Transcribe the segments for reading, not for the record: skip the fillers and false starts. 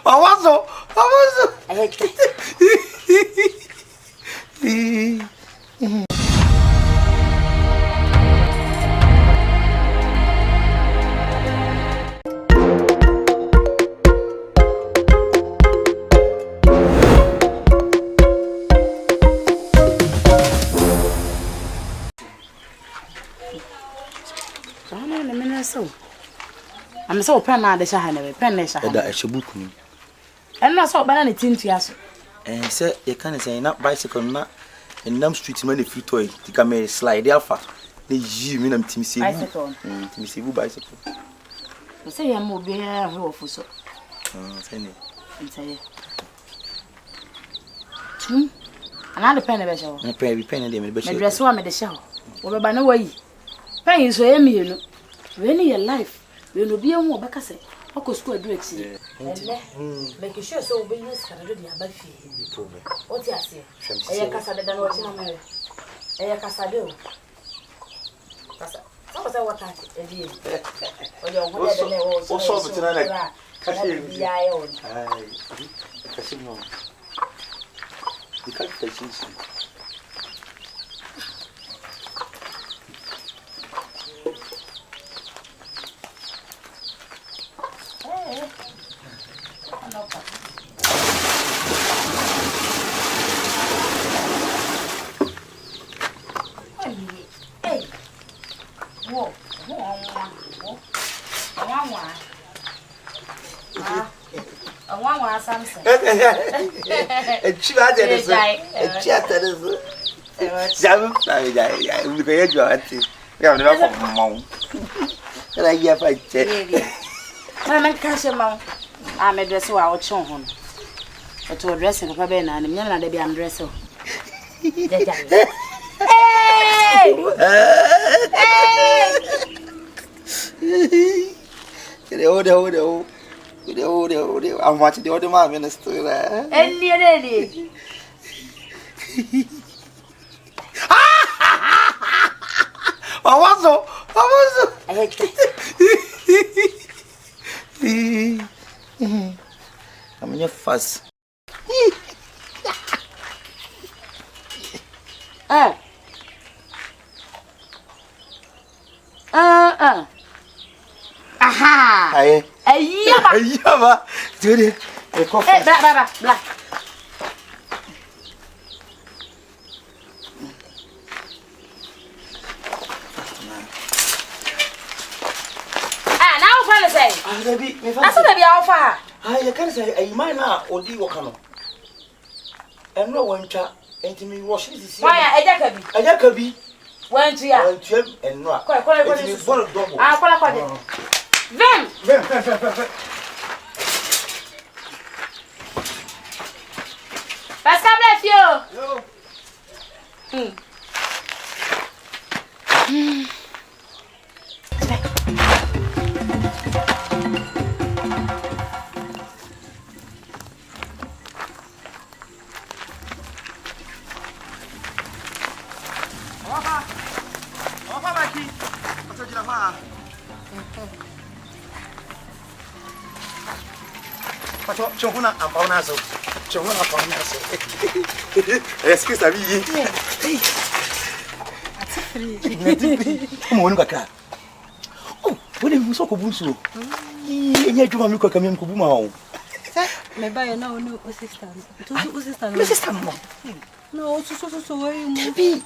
Awazo. I'm so pen na de shahane pen na shahane. Eda eshebuku ni. Enna so bana ne tintu aso. Say you can say na bicycle na Nam street man if you toy. Tika me slide alpha. The yi me nam timi sebu. Bicycle. Timi sebu bicycle. Say ya mo be ya ho fo so. Say ni. Say. Ana de pen na be shawo. Na pen bi pen na de me be shawo. Me dress wa me de shawo. Wo be ba na wayi. Pen so emi enu. We ni your life. We no be enu obeka say. Oko school do exi. Make sure so we use Canada di abafi. What you say? Eya kasa de na wo china mere. Eya kasa de o. Kasa. So say what at e di. O yo wo de na wo. O so betina na. Kasa e bi. Ya yo. Ai. Kasa no. Di ka kasa shi. I'm dress wa o chon ho. O to dress no pa be na nim na de bi am dress o. Hey! I'm watching the other man minister. Any. Awazo. I hate I'm in your fuss. Aha! Ayaba. Do it. Blah. Now what say? That's what be offer. You can say a man now or do what come. And no one chat. Ain't me wash this. Why a Jacobi. Went to ya. And no. Vem. Pascal bless you. Chonguna ampaonazo. Excuse me. Como nunca cá. Oh, when you so kubusu. Yenye juma miko kamia mkubuma wao. Me buy now no assistant. Assistant mo. No, so worry mo. Bi.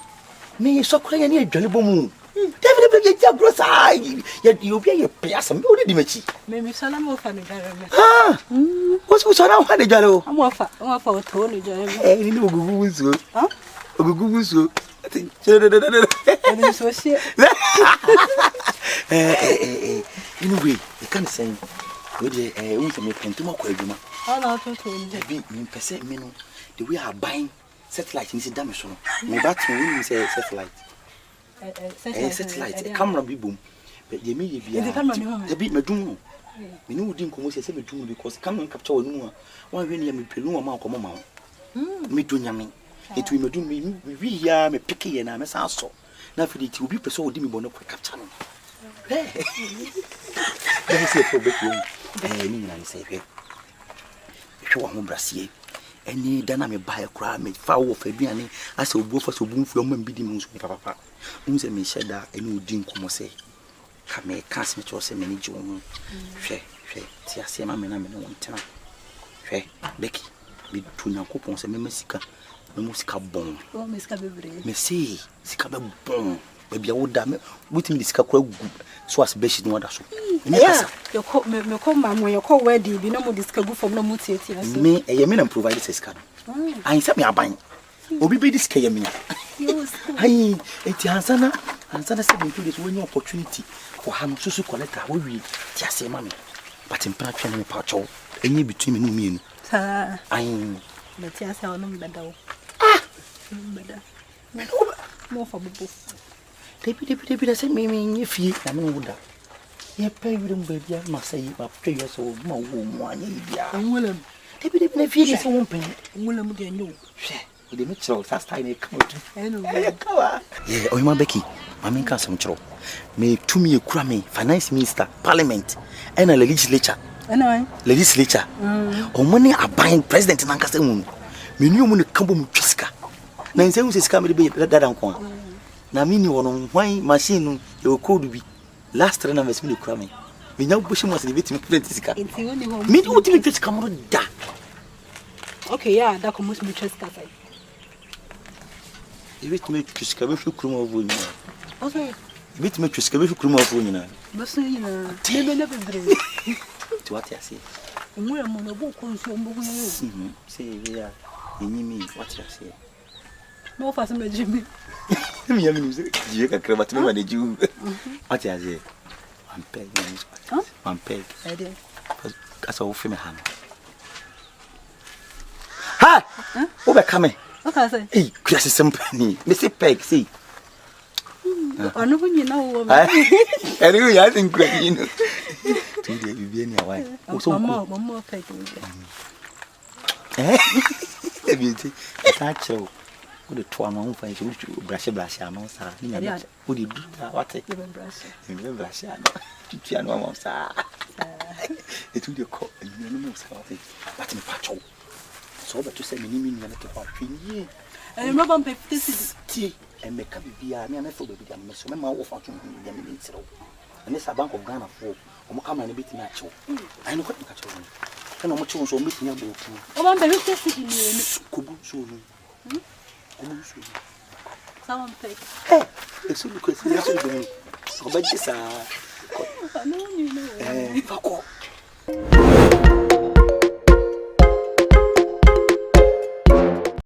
Me so kwanya ni adwale bomu. David be ya grosa. You be a piasa me odi dimachi. Me sana mo fa me dare. Ah. What's na wa de dwale o? Am wa fa o to ni dwale. Ni ogugubusu. Ah? Ogugubusu. Ani so she. Anyway, you can say we dey we say me pentuma kwa adwuma. Ah na to ni. Bi me pese me no the way I buying satellite ni say dam so no. Me bat me say satellite. Satellite camera bi boom. But ye me ye bia. The bi medum no. Me no wudi nkomo say medum because camera capture wonu a. Wan hwe ne me pelu ma nkomo ma. Me do nyame. Etu medum me wi ya me pick ye na me san so. Na fi ti obi pese odi me bono capture no. Don't say for back home. I say, show a home brassier. Any dynamic buy a crab, make foul of a biane, as a wolf as a boom from and bidding moons with papa. Unze me shed that and you didn't come say. Come me, cast me to us a many June. Tia say, mamma, and I want to. Becky, be two now coupons and Messica, Musica bone. Oh, Miss Cabby. Me say, Sicaba bone. Maybe I would damn with me this cackle so as best no other. Yeah, your call me call mamma when your call wedding, be no more discover from no mutia. Me, a man and provide this scan. I said me a buying. Obi be this kaya me. Hey, Etiansana, and Sana said to this winning opportunity for Ham to collect our we, Tiasse mammy. But in Patron and Pacho, any between me and Sir, I'm the Tiasa no better. Better. More for both. Deputy, I said, me, if you are no wonder. You pay with them, baby, I must say, about 3 years old, more one, I'm Willem. Deputy, if you just won't pay. Willem again, no. With the Mitchell, fast time, come to. Yeah, oh, my Becky, my main cousin, Joe. May to me a crammy, finance minister, parliament, and a legislature. And I, Legislature. Or money are buying president in Ancaster. Me knew when the Cambum Chiska. Now, say, who's coming to be that uncle. Na mini wono hwan machine you could be last run of me cramming. Me now push must be to print this car. Me do what you just come on da. Okay, yeah, that comes me trust cafe. You wait me to scabby cream of wood. Okay. You wait me to scabby cream of wood. But so you know, never bring To what I say. and we're on a book on some Say we are in me what I say. No fast Jimmy. Me you can crab at me when they do. What I say. One peg. One peg. I did. That's all for me hand. Ha! Over coming. What I say? Hey, Chrissy Simpany. Missy Peg, see. I know when you know. I knew I think you know. Today you be any away. One more peg. Eh? If you see, it's actual. Would the 2 months for you to brush a brush? I'm on, sir. Would you do what? You will brush it. Piano, sir. It will be caught and you know, but in patrol. So, but to say, me, mean, you to watch me. And remember, 50 and make a baby, and I feel baby, I'm so my fortune in the minutes. And this a bank of Ghana for, or come and a bit natural. I know what to catch on. And I'm much so meeting your boat. Oh, I'm very interested. Kubu soon. Someone peg. It's so because you're so good. But this, I know you know. Fuck off.